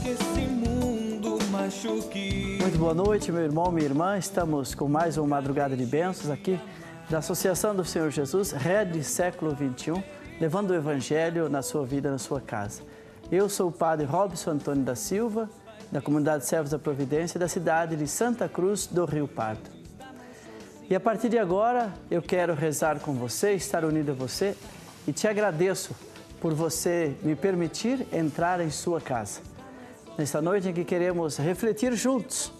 que esse mundo machuque. Muito boa noite, meu irmão, minha irmã. Estamos com mais uma madrugada de bênçãos aqui da Associação do Senhor Jesus, Rede Século XXI, levando o Evangelho na sua vida, na sua casa. Eu sou o padre Robson Antônio da Silva, da Comunidade Servos da Providência, da cidade de Santa Cruz do Rio Pardo. E a partir de agora, eu quero rezar com você, estar unido a você e te agradeço por você me permitir entrar em sua casa. Nesta noite em que queremos refletir juntos.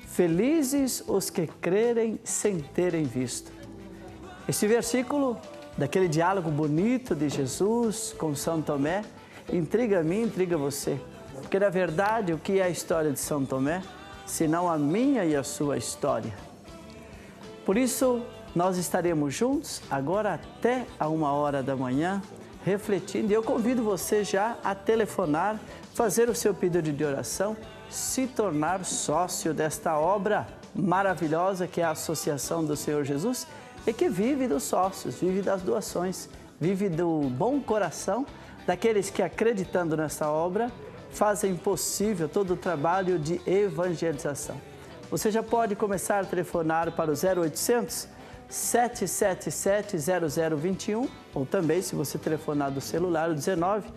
Felizes os que crerem sem terem visto. Este versículo, daquele diálogo bonito de Jesus com São Tomé, intriga a mim, intriga você. Porque, na verdade, o que é a história de São Tomé, senão a minha e a sua história? Por isso, nós estaremos juntos agora até a 1h da manhã, refletindo. E eu convido você já a telefonar, fazer o seu pedido de oração, se tornar sócio desta obra maravilhosa que é a Associação do Senhor Jesus e que vive dos sócios, vive das doações, vive do bom coração daqueles que, acreditando nessa obra, fazem possível todo o trabalho de evangelização. Você já pode começar a telefonar para o 0800 777 0021 ou também, se você telefonar do celular, o 19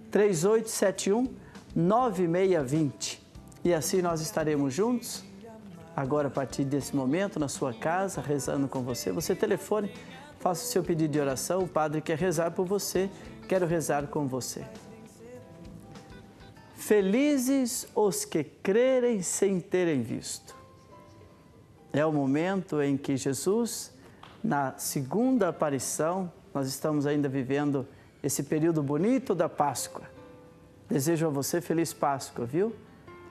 3871 9620. E assim nós estaremos juntos, agora a partir desse momento, na sua casa, rezando com você. Você telefone, faça o seu pedido de oração, o padre quer rezar por você, quero rezar com você. Felizes os que crerem sem terem visto. É o momento em que Jesus, na segunda aparição, nós estamos ainda vivendo esse período bonito da Páscoa. Desejo a você feliz Páscoa, viu?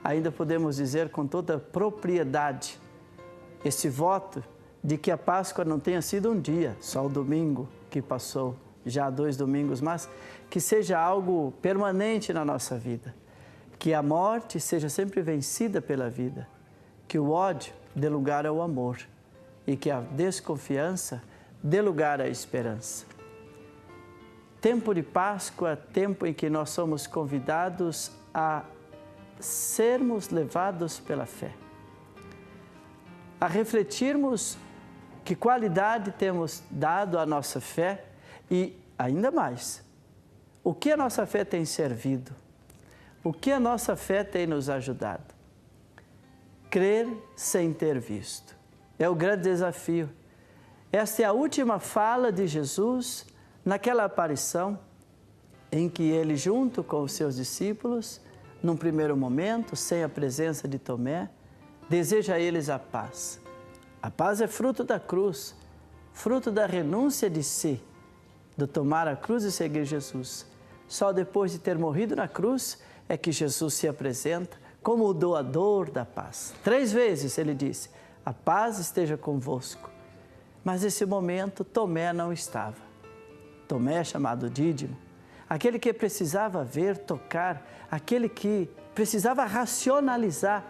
Ainda podemos dizer com toda propriedade esse voto de que a Páscoa não tenha sido um dia, só o domingo que passou, já há 2 domingos, mas que seja algo permanente na nossa vida. Que a morte seja sempre vencida pela vida, que o ódio dê lugar ao amor e que a desconfiança dê lugar à esperança. Tempo de Páscoa, tempo em que nós somos convidados a sermos levados pela fé, a refletirmos que qualidade temos dado à nossa fé e, ainda mais, o que a nossa fé tem servido, o que a nossa fé tem nos ajudado. Crer sem ter visto. É o grande desafio. Esta é a última fala de Jesus naquela aparição em que ele, junto com os seus discípulos, num primeiro momento, sem a presença de Tomé, deseja a eles a paz. A paz é fruto da cruz, fruto da renúncia de si, de tomar a cruz e seguir Jesus. Só depois de ter morrido na cruz é que Jesus se apresenta como o doador da paz. 3 vezes ele disse, a paz esteja convosco. Mas nesse momento Tomé não estava. Tomé, chamado Dídimo, aquele que precisava ver, tocar, aquele que precisava racionalizar,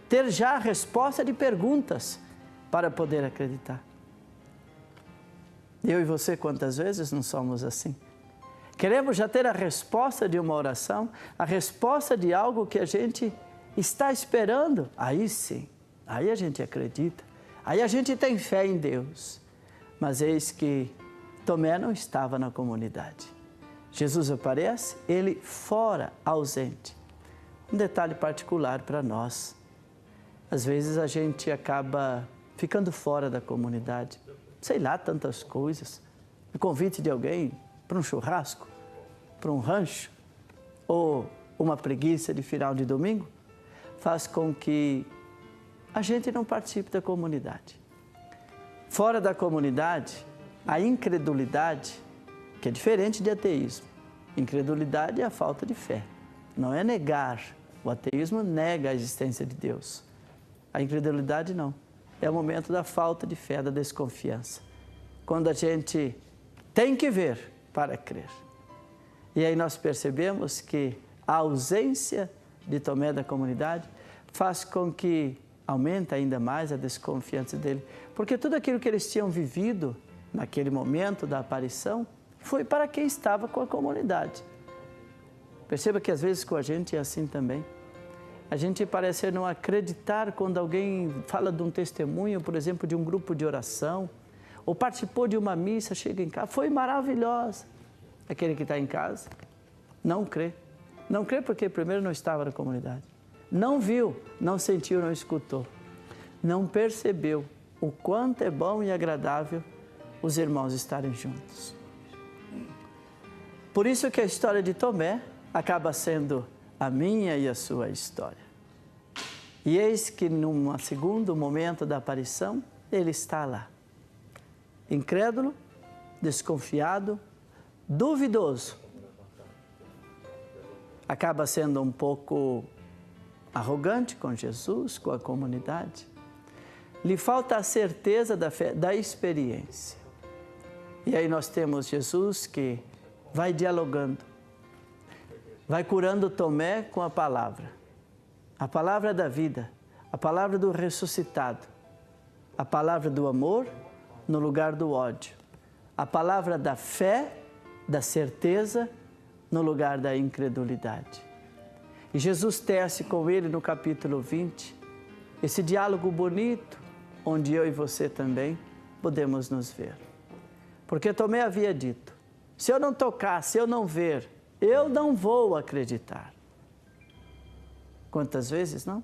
ter já a resposta de perguntas para poder acreditar. Eu e você, quantas vezes não somos assim? Queremos já ter a resposta de uma oração, a resposta de algo que a gente está esperando. Aí sim, aí a gente acredita, aí a gente tem fé em Deus. Mas eis que Tomé não estava na comunidade. Jesus aparece, ele fora, ausente. Um detalhe particular para nós. Às vezes a gente acaba ficando fora da comunidade. Sei lá, tantas coisas. O convite de alguém para um churrasco, para um rancho, ou uma preguiça de final de domingo, faz com que a gente não participe da comunidade. Fora da comunidade, a incredulidade, que é diferente de ateísmo. Incredulidade é a falta de fé, não é negar. O ateísmo nega a existência de Deus. A incredulidade não. É o momento da falta de fé, da desconfiança. Quando a gente tem que ver para crer. E aí nós percebemos que a ausência de Tomé da comunidade faz com que aumente ainda mais a desconfiança dele. Porque tudo aquilo que eles tinham vivido naquele momento da aparição foi para quem estava com a comunidade. Perceba que às vezes com a gente é assim também. A gente parece não acreditar quando alguém fala de um testemunho, por exemplo, de um grupo de oração, ou participou de uma missa, chega em casa, foi maravilhosa. Aquele que está em casa não crê. Não crê porque primeiro não estava na comunidade. Não viu, não sentiu, não escutou. Não percebeu o quanto é bom e agradável os irmãos estarem juntos. Por isso que a história de Tomé acaba sendo a minha e a sua história. E eis que num segundo momento da aparição, ele está lá. Incrédulo, desconfiado, duvidoso. Acaba sendo um pouco arrogante com Jesus, com a comunidade. Lhe falta a certeza da fé, da experiência. E aí nós temos Jesus que vai dialogando, vai curando Tomé com a palavra da vida, a palavra do ressuscitado, a palavra do amor no lugar do ódio, a palavra da fé, da certeza no lugar da incredulidade. E Jesus tece com ele no capítulo 20, esse diálogo bonito, onde eu e você também podemos nos ver. Porque Tomé havia dito, se eu não tocar, se eu não ver, eu não vou acreditar. Quantas vezes não?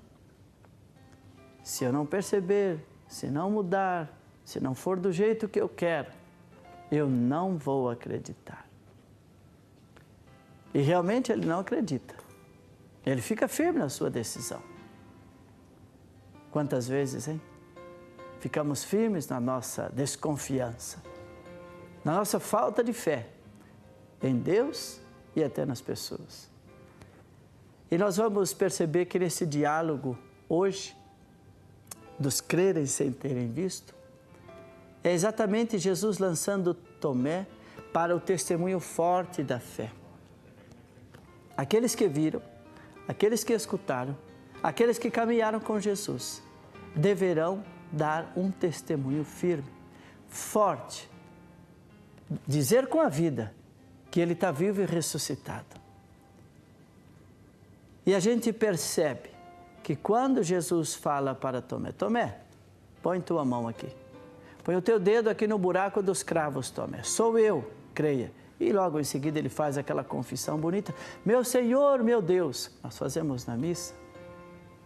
Se eu não perceber, se não mudar, se não for do jeito que eu quero, eu não vou acreditar. E realmente ele não acredita. Ele fica firme na sua decisão. Quantas vezes, hein? Ficamos firmes na nossa desconfiança, na nossa falta de fé em Deus e até nas pessoas. E nós vamos perceber que nesse diálogo hoje, dos crerem sem terem visto, é exatamente Jesus lançando Tomé para o testemunho forte da fé. Aqueles que viram, aqueles que escutaram, aqueles que caminharam com Jesus, deverão dar um testemunho firme, forte, dizer com a vida que Ele está vivo e ressuscitado. E a gente percebe que quando Jesus fala para Tomé, Tomé, põe tua mão aqui, põe o teu dedo aqui no buraco dos cravos, Tomé, sou eu, creia. E logo em seguida ele faz aquela confissão bonita, meu Senhor, meu Deus. Nós fazemos na missa,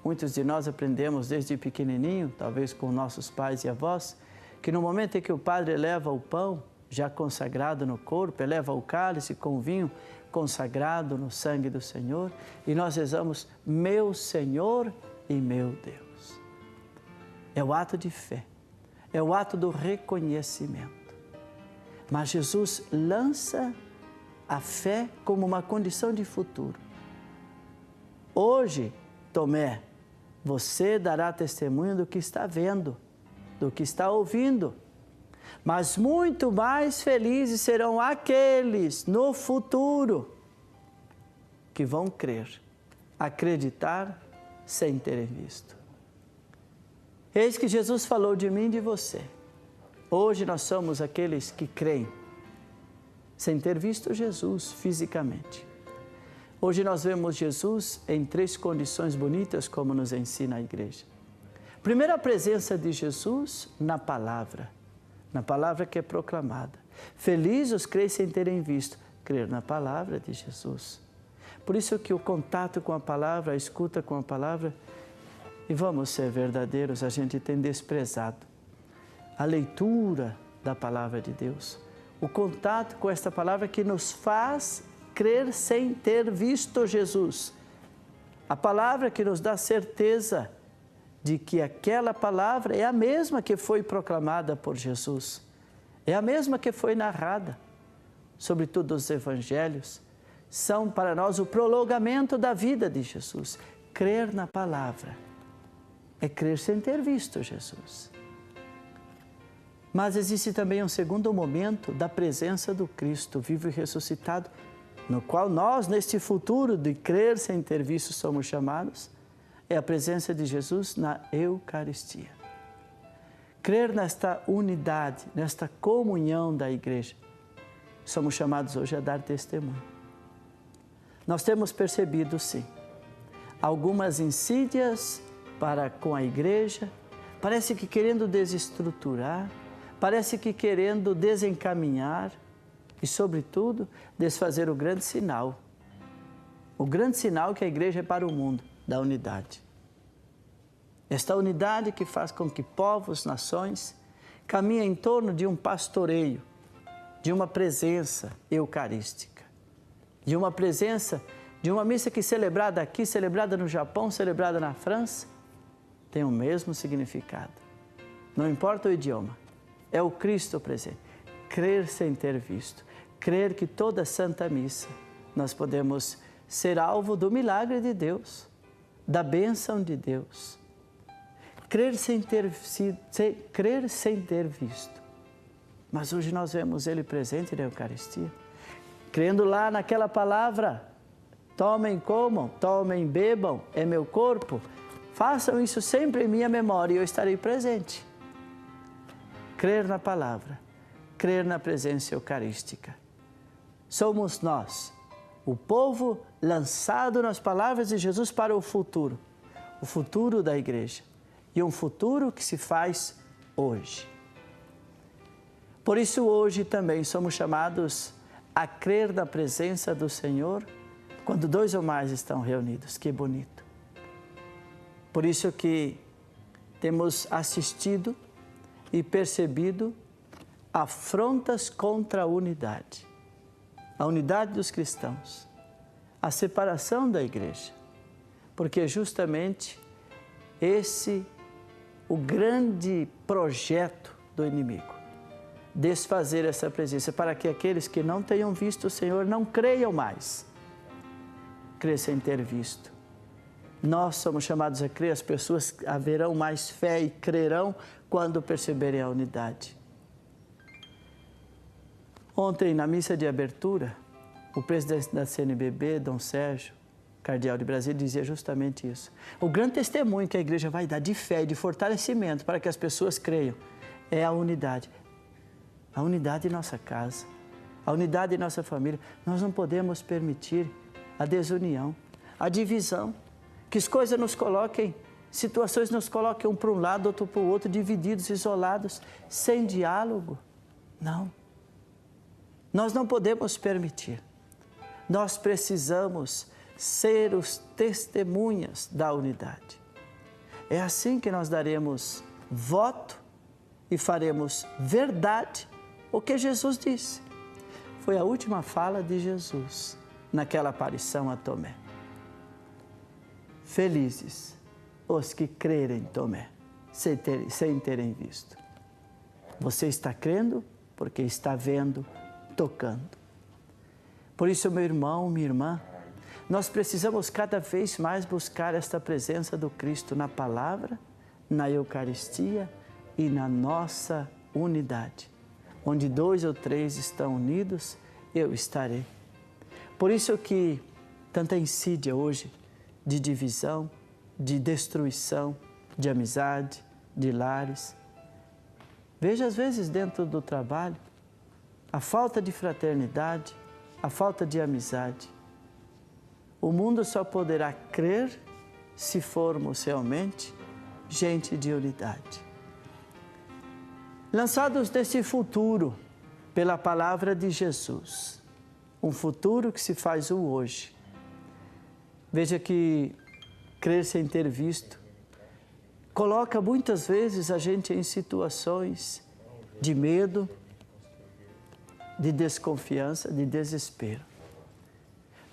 muitos de nós aprendemos desde pequenininho, talvez com nossos pais e avós, que no momento em que o padre eleva o pão, já consagrado no corpo, eleva o cálice com vinho consagrado no sangue do Senhor, e nós rezamos, meu Senhor e meu Deus. É o ato de fé, é o ato do reconhecimento. Mas Jesus lança a fé como uma condição de futuro. Hoje, Tomé, você dará testemunho do que está vendo, do que está ouvindo. Mas muito mais felizes serão aqueles no futuro que vão crer, acreditar sem terem visto. Eis que Jesus falou de mim e de você. Hoje nós somos aqueles que creem, sem ter visto Jesus fisicamente. Hoje nós vemos Jesus em 3 condições bonitas, como nos ensina a igreja. Primeiro, a presença de Jesus na palavra que é proclamada. Felizes os creem sem terem visto, crer na palavra de Jesus. Por isso que o contato com a palavra, a escuta com a palavra, e vamos ser verdadeiros, a gente tem desprezado a leitura da palavra de Deus, o contato com esta palavra que nos faz crer sem ter visto Jesus. A palavra que nos dá certeza de que aquela palavra é a mesma que foi proclamada por Jesus, é a mesma que foi narrada, sobretudo os evangelhos, são para nós o prolongamento da vida de Jesus. Crer na palavra é crer sem ter visto Jesus. Mas existe também um segundo momento da presença do Cristo vivo e ressuscitado, no qual nós, neste futuro de crer sem ter visto, somos chamados, é a presença de Jesus na Eucaristia. Crer nesta unidade, nesta comunhão da igreja, somos chamados hoje a dar testemunho. Nós temos percebido, sim, algumas insídias para com a igreja, parece que querendo desestruturar, parece que querendo desencaminhar e, sobretudo, desfazer o grande sinal que a igreja é para o mundo, da unidade. Esta unidade que faz com que povos, nações, caminhem em torno de um pastoreio, de uma presença eucarística, de uma presença, de uma missa que celebrada aqui, celebrada no Japão, celebrada na França, tem o mesmo significado. Não importa o idioma, é o Cristo presente. Crer sem ter visto, crer que toda Santa Missa nós podemos ser alvo do milagre de Deus, da bênção de Deus. Crer sem ter visto. Mas hoje nós vemos Ele presente na Eucaristia, crendo lá naquela palavra: tomem, comam, tomem, bebam, é meu corpo. Façam isso sempre em minha memória e eu estarei presente. Crer na palavra, crer na presença eucarística. Somos nós, o povo lançado nas palavras de Jesus para o futuro da igreja. E um futuro que se faz hoje. Por isso, hoje também somos chamados a crer na presença do Senhor quando 2 ou mais estão reunidos. Que bonito! Por isso que temos assistido e percebido afrontas contra a unidade dos cristãos, a separação da igreja, porque justamente o grande projeto do inimigo, desfazer essa presença, para que aqueles que não tenham visto o Senhor não creiam mais. Crer sem ter visto. Nós somos chamados a crer, as pessoas haverão mais fé e crerão quando perceberem a unidade. Ontem, na missa de abertura, o presidente da CNBB, Dom Sérgio, cardeal de Brasília, dizia justamente isso. O grande testemunho que a igreja vai dar de fé e de fortalecimento para que as pessoas creiam é a unidade. A unidade em nossa casa, a unidade em nossa família. Nós não podemos permitir a desunião, a divisão, que as coisas nos coloquem, situações nos coloquem um para um lado, outro para o outro, divididos, isolados, sem diálogo. Não. Nós não podemos permitir. Nós precisamos ser os testemunhas da unidade. É assim que nós daremos voto e faremos verdade o que Jesus disse. Foi a última fala de Jesus naquela aparição a Tomé. Felizes os que crerem, Tomé, sem terem visto. Você está crendo porque está vendo, tocando. Por isso, meu irmão, minha irmã, nós precisamos cada vez mais buscar esta presença do Cristo na palavra, na Eucaristia e na nossa unidade. Onde 2 ou 3 estão unidos, eu estarei. Por isso que tanta insídia hoje de divisão, de destruição, de amizade, de lares. Veja, às vezes, dentro do trabalho, a falta de fraternidade, a falta de amizade. O mundo só poderá crer se formos realmente gente de unidade. Lançados desse futuro pela palavra de Jesus, um futuro que se faz o hoje. Veja que crer sem ter visto coloca muitas vezes a gente em situações de medo, de desconfiança, de desespero.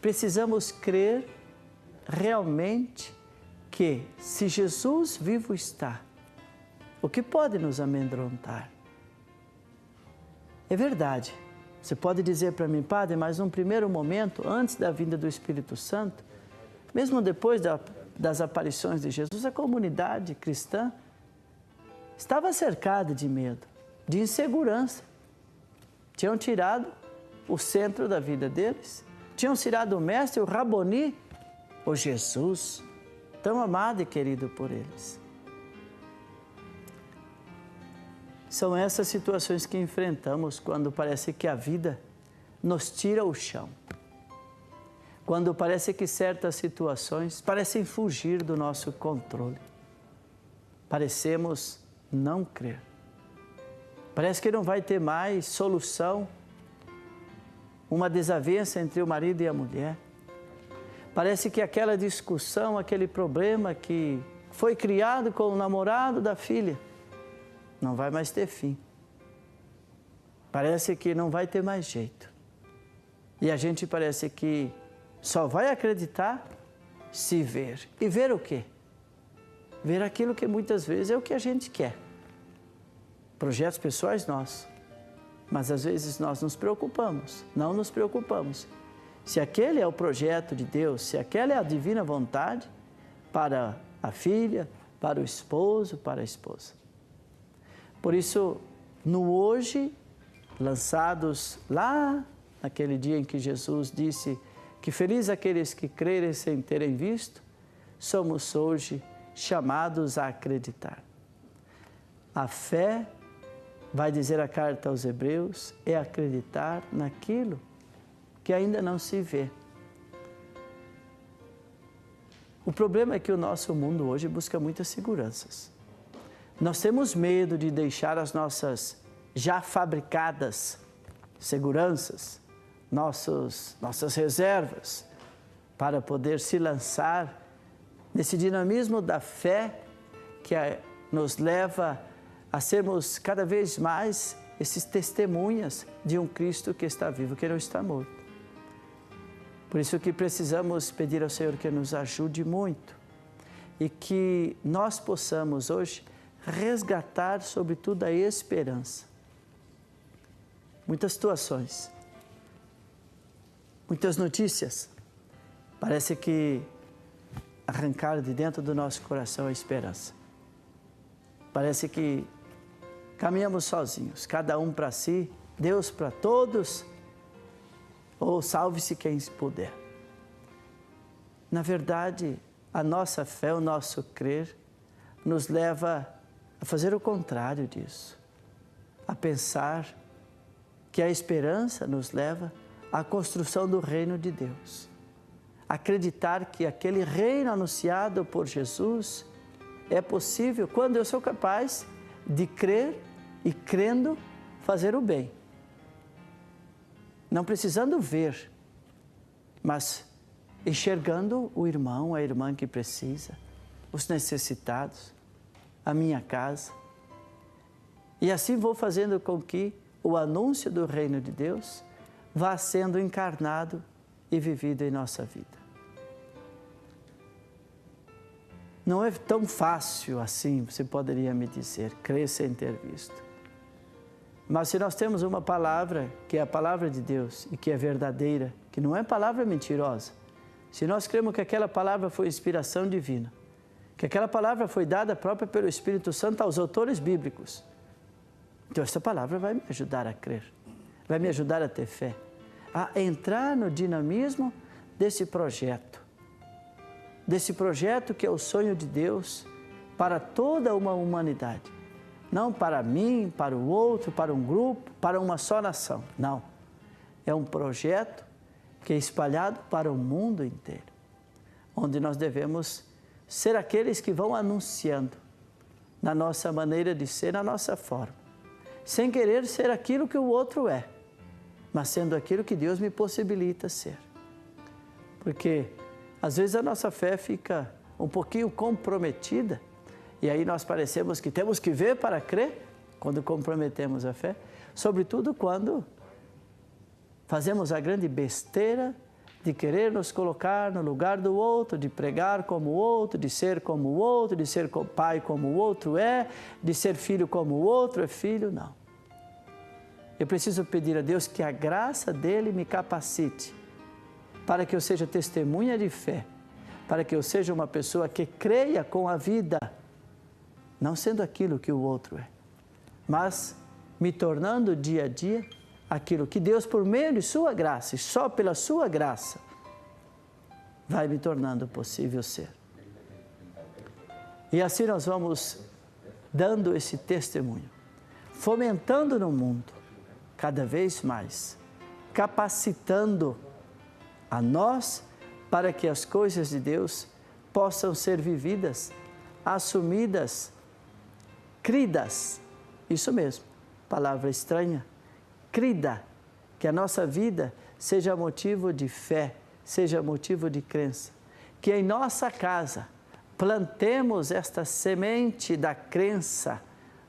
Precisamos crer realmente que, se Jesus vivo está, o que pode nos amedrontar? É verdade. Você pode dizer para mim, padre, mas num primeiro momento, antes da vinda do Espírito Santo, mesmo depois das aparições de Jesus, a comunidade cristã estava cercada de medo, de insegurança. Tinham tirado o centro da vida deles, tinham tirado o mestre, o Raboni, o Jesus, tão amado e querido por eles. São essas situações que enfrentamos quando parece que a vida nos tira o chão. quando parece que certas situações parecem fugir do nosso controle. Parecemos não crer. Parece que não vai ter mais solução, uma desavença entre o marido e a mulher. Parece que aquela discussão, aquele problema que foi criado com o namorado da filha, não vai mais ter fim. Parece que não vai ter mais jeito. E a gente parece que só vai acreditar se ver. E ver o quê? Ver aquilo que muitas vezes é o que a gente quer. Projetos pessoais nossos. Mas às vezes nós nos preocupamos, não nos preocupamos. Se aquele é o projeto de Deus, se aquela é a divina vontade para a filha, para o esposo, para a esposa. Por isso, no hoje, lançados lá naquele dia em que Jesus disse que feliz aqueles que crerem sem terem visto, somos hoje chamados a acreditar. A fé, vai dizer a carta aos Hebreus, é acreditar naquilo que ainda não se vê. O problema é que o nosso mundo hoje busca muitas seguranças. Nós temos medo de deixar as nossas já fabricadas seguranças, nossas reservas, para poder se lançar nesse dinamismo da fé que nos leva a sermos cada vez mais esses testemunhas de um Cristo que está vivo, que não está morto. Por isso que precisamos pedir ao Senhor que nos ajude muito e que nós possamos hoje resgatar, sobretudo, a esperança. Muitas situações, muitas notícias, parece que arrancaram de dentro do nosso coração a esperança. Parece que caminhamos sozinhos, cada um para si, Deus para todos, ou salve-se quem puder. Na verdade, a nossa fé, o nosso crer, nos leva a fazer o contrário disso, a pensar que a esperança nos leva à construção do reino de Deus. Acreditar que aquele reino anunciado por Jesus é possível quando eu sou capaz de crer e, crendo, fazer o bem. Não precisando ver, mas enxergando o irmão, a irmã que precisa, os necessitados, a minha casa. E assim vou fazendo com que o anúncio do reino de Deus vá sendo encarnado e vivido em nossa vida. Não é tão fácil assim, você poderia me dizer, crer sem ter visto. Mas se nós temos uma palavra, que é a palavra de Deus e que é verdadeira, que não é palavra mentirosa, se nós cremos que aquela palavra foi inspiração divina, que aquela palavra foi dada própria pelo Espírito Santo aos autores bíblicos, então essa palavra vai me ajudar a crer, vai me ajudar a ter fé, a entrar no dinamismo desse projeto que é o sonho de Deus para toda uma humanidade. Não para mim, para o outro, para um grupo, para uma só nação. Não. É um projeto que é espalhado para o mundo inteiro, onde nós devemos ser aqueles que vão anunciando na nossa maneira de ser, na nossa forma, sem querer ser aquilo que o outro é, mas sendo aquilo que Deus me possibilita ser. Porque às vezes a nossa fé fica um pouquinho comprometida e aí nós parecemos que temos que ver para crer quando comprometemos a fé, sobretudo quando fazemos a grande besteira de querer nos colocar no lugar do outro, de pregar como o outro, de ser como o outro, de ser pai como o outro é, de ser filho como o outro é filho, não. Eu preciso pedir a Deus que a graça dele me capacite para que eu seja testemunha de fé, para que eu seja uma pessoa que creia com a vida, não sendo aquilo que o outro é, mas me tornando dia a dia aquilo que Deus, por meio de sua graça, e só pela sua graça, vai me tornando possível ser. E assim nós vamos dando esse testemunho, fomentando no mundo, cada vez mais, capacitando a nós para que as coisas de Deus possam ser vividas, assumidas, cridas. Isso mesmo, palavra estranha. Crida, que a nossa vida seja motivo de fé, seja motivo de crença. Que em nossa casa plantemos esta semente da crença,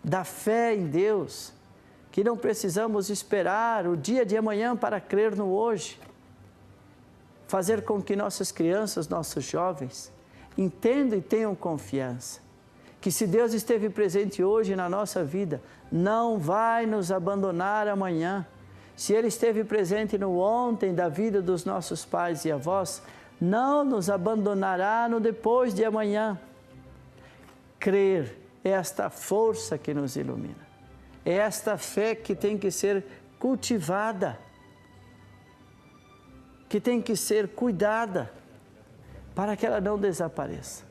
da fé em Deus, que não precisamos esperar o dia de amanhã para crer no hoje. Fazer com que nossas crianças, nossos jovens, entendam e tenham confiança. Que se Deus esteve presente hoje na nossa vida, não vai nos abandonar amanhã. Se Ele esteve presente no ontem da vida dos nossos pais e avós, não nos abandonará no depois de amanhã. Crer é esta força que nos ilumina. É esta fé que tem que ser cultivada, que tem que ser cuidada, para que ela não desapareça.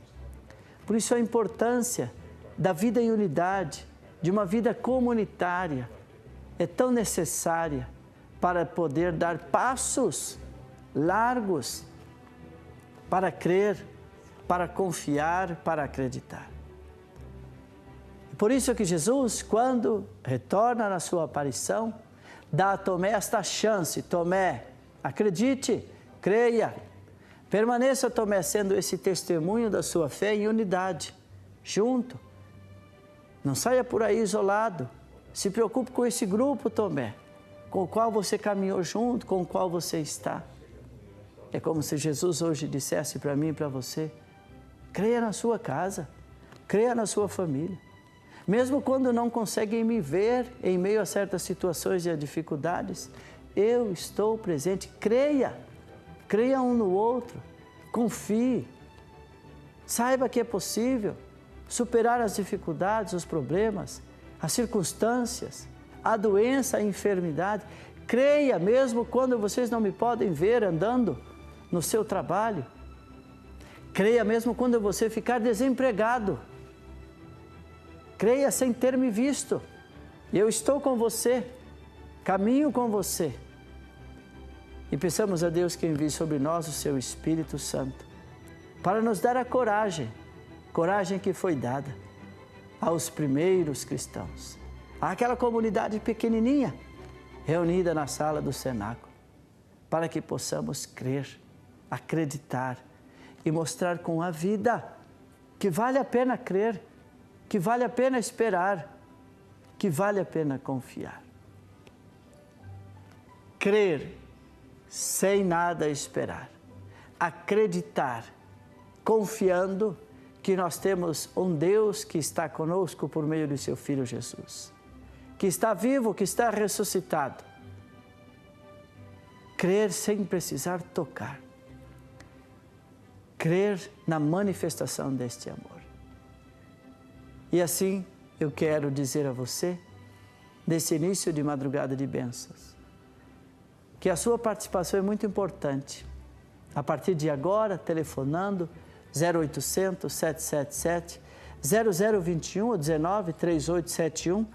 Por isso a importância da vida em unidade, de uma vida comunitária, é tão necessária para poder dar passos largos para crer, para confiar, para acreditar. Por isso que Jesus, quando retorna na sua aparição, dá a Tomé esta chance. Tomé, acredite, creia. Permaneça, Tomé, sendo esse testemunho da sua fé em unidade, junto. Não saia por aí isolado. Se preocupe com esse grupo, Tomé, com o qual você caminhou junto, com o qual você está. É como se Jesus hoje dissesse para mim e para você: creia na sua casa, creia na sua família. Mesmo quando não conseguem me ver em meio a certas situações e a dificuldades, eu estou presente. Creia, creia um no outro, confie. Saiba que é possível superar as dificuldades, os problemas, as circunstâncias, a doença, a enfermidade. Creia mesmo quando vocês não me podem ver andando no seu trabalho. Creia mesmo quando você ficar desempregado. Creia sem ter me visto. Eu estou com você, caminho com você. E peçamos a Deus que envie sobre nós o seu Espírito Santo, para nos dar a coragem que foi dada aos primeiros cristãos, àquela comunidade pequenininha, reunida na sala do cenáculo, para que possamos crer, acreditar e mostrar com a vida que vale a pena crer, que vale a pena esperar, que vale a pena confiar. Crer sem nada esperar, acreditar, confiando que nós temos um Deus que está conosco por meio de seu Filho Jesus, que está vivo, que está ressuscitado. Crer sem precisar tocar. Crer na manifestação deste amor. E assim eu quero dizer a você, nesse início de madrugada de bênçãos, que a sua participação é muito importante. A partir de agora, telefonando 0800 777 0021 ou 19 3871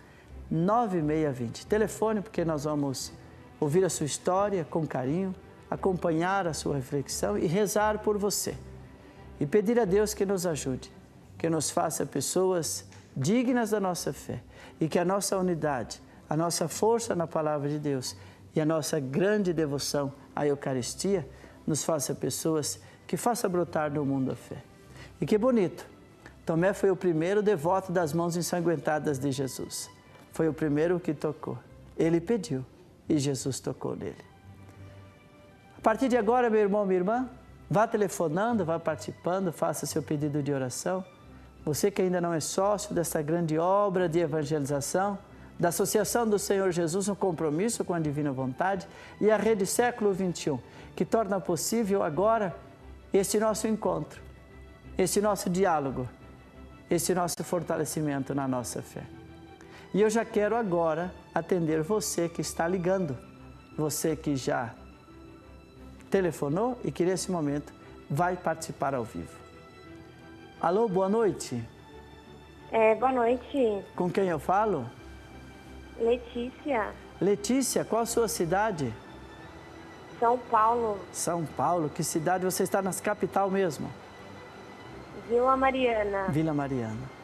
9620. Telefone, porque nós vamos ouvir a sua história com carinho, acompanhar a sua reflexão e rezar por você. E pedir a Deus que nos ajude, que nos faça pessoas dignas da nossa fé e que a nossa unidade, a nossa força na palavra de Deus e a nossa grande devoção à Eucaristia nos faça pessoas que façam brotar no mundo a fé. E que bonito, Tomé foi o primeiro devoto das mãos ensanguentadas de Jesus. Foi o primeiro que tocou. Ele pediu e Jesus tocou nele. A partir de agora, meu irmão, minha irmã, vá telefonando, vá participando, faça seu pedido de oração. Você que ainda não é sócio dessa grande obra de evangelização, da Associação do Senhor Jesus, um compromisso com a Divina Vontade, e a Rede Século XXI, que torna possível agora esse nosso encontro, esse nosso diálogo, esse nosso fortalecimento na nossa fé. E eu já quero agora atender você que está ligando, você que já telefonou e que nesse momento vai participar ao vivo. Alô, boa noite. Boa noite. Com quem eu falo? Letícia. Letícia, qual a sua cidade? São Paulo, São Paulo. Que cidade? Você está na capital mesmo? Vila Mariana. Vila Mariana.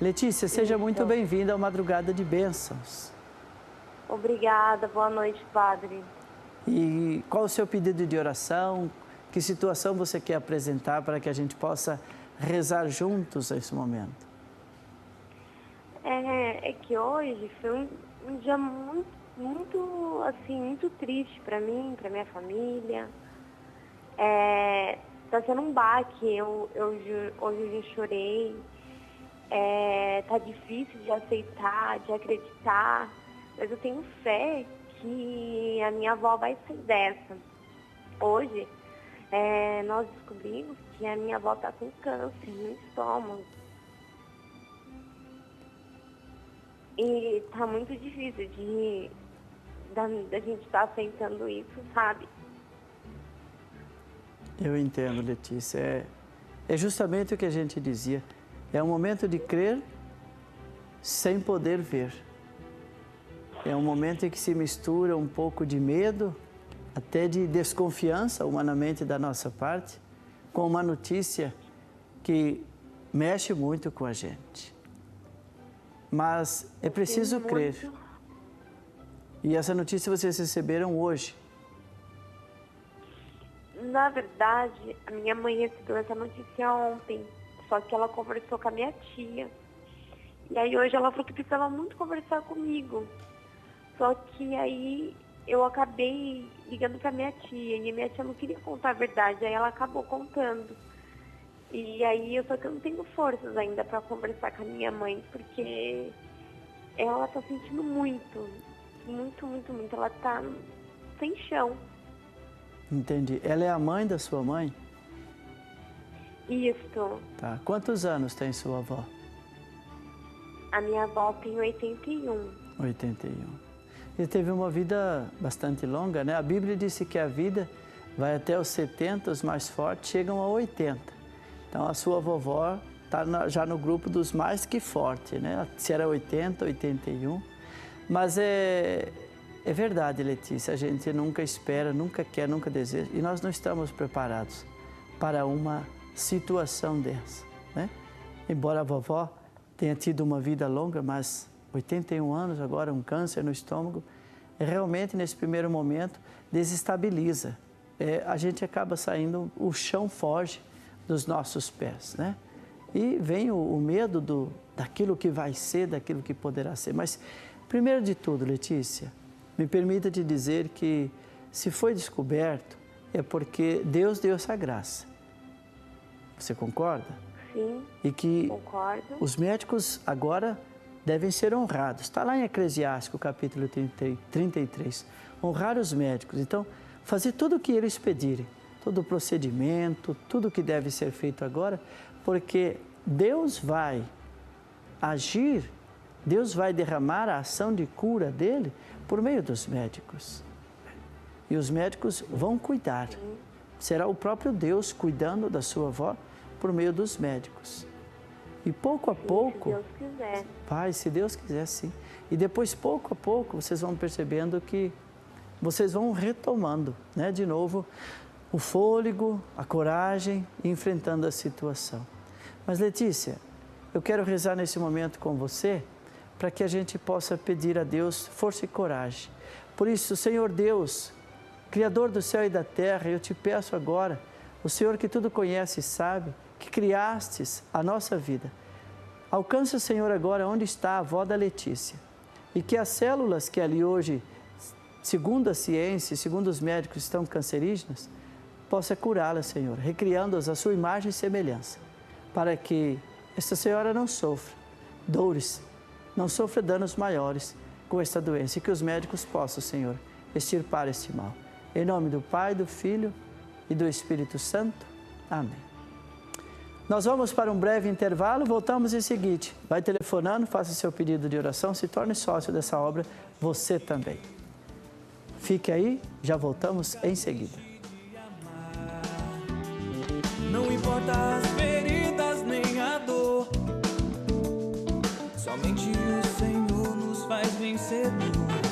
Letícia, seja muito bem-vinda ao Madrugada de Bênçãos. Obrigada, boa noite, padre. E qual o seu pedido de oração? Que situação você quer apresentar para que a gente possa rezar juntos nesse momento? É que hoje foi um dia muito, assim, muito triste para mim, para minha família. Tá sendo um baque, hoje eu já chorei. Tá difícil de aceitar, de acreditar, mas eu tenho fé que a minha avó vai sair dessa. Hoje, nós descobrimos que a minha avó está com câncer no estômago. E tá muito difícil da gente estar aceitando isso, sabe? Eu entendo, Letícia. É justamente o que a gente dizia. É um momento de crer sem poder ver. É um momento em que se mistura um pouco de medo, até de desconfiança, humanamente, da nossa parte, com uma notícia que mexe muito com a gente. Mas é preciso crer. E essa notícia vocês receberam hoje. Na verdade, a minha mãe recebeu essa notícia ontem, só que ela conversou com a minha tia. E aí hoje ela falou que precisava muito conversar comigo. Só que aí eu acabei ligando para minha tia, e minha tia não queria contar a verdade, aí ela acabou contando. E aí eu não tenho forças ainda para conversar com a minha mãe, porque ela tá sentindo muito. Ela tá sem chão. Entendi. Ela é a mãe da sua mãe? Isso. Tá. Quantos anos tem sua avó? A minha avó tem 81. 81. E teve uma vida bastante longa, né? A Bíblia disse que a vida vai até os 70, os mais fortes chegam a 80. Então a sua vovó está já no grupo dos mais que fortes, né? Se era 80, 81. Mas é verdade, Letícia, a gente nunca espera, nunca quer, nunca deseja. E nós não estamos preparados para uma situação dessa, né? Embora a vovó tenha tido uma vida longa, mas 81 anos, agora um câncer no estômago, realmente nesse primeiro momento desestabiliza. A gente acaba saindo, o chão foge dos nossos pés, né? E vem o medo daquilo que vai ser, daquilo que poderá ser. Mas, primeiro de tudo, Letícia, me permita te dizer que se foi descoberto, é porque Deus deu essa graça. Você concorda? Sim, e que concordo. Os médicos agora devem ser honrados. Está lá em Eclesiástico, capítulo 33. Honrar os médicos. Então, fazer tudo o que eles pedirem, todo o procedimento, tudo o que deve ser feito agora, porque Deus vai agir, Deus vai derramar a ação de cura dele por meio dos médicos. E os médicos vão cuidar. Será o próprio Deus cuidando da sua avó por meio dos médicos. E pouco a pouco... Se Deus quiser. Pai, se Deus quiser, sim. E depois, pouco a pouco, vocês vão percebendo que vocês vão retomando, né, de novo, o fôlego, a coragem, enfrentando a situação. Mas, Letícia, eu quero rezar nesse momento com você para que a gente possa pedir a Deus força e coragem. Por isso, Senhor Deus, Criador do céu e da terra, eu te peço agora, o Senhor que tudo conhece e sabe, que criastes a nossa vida, alcança, Senhor, agora onde está a avó da Letícia e que as células que ali hoje, segundo a ciência, segundo os médicos, estão cancerígenas, possa curá-la, Senhor, recriando-as à sua imagem e semelhança, para que esta senhora não sofra dores, não sofra danos maiores com esta doença e que os médicos possam, Senhor, extirpar este mal. Em nome do Pai, do Filho e do Espírito Santo. Amém. Nós vamos para um breve intervalo, voltamos em seguida. Vai telefonando, faça seu pedido de oração, se torne sócio dessa obra, você também. Fique aí, já voltamos em seguida. Não importa as feridas nem a dor, somente o Senhor nos faz vencedor.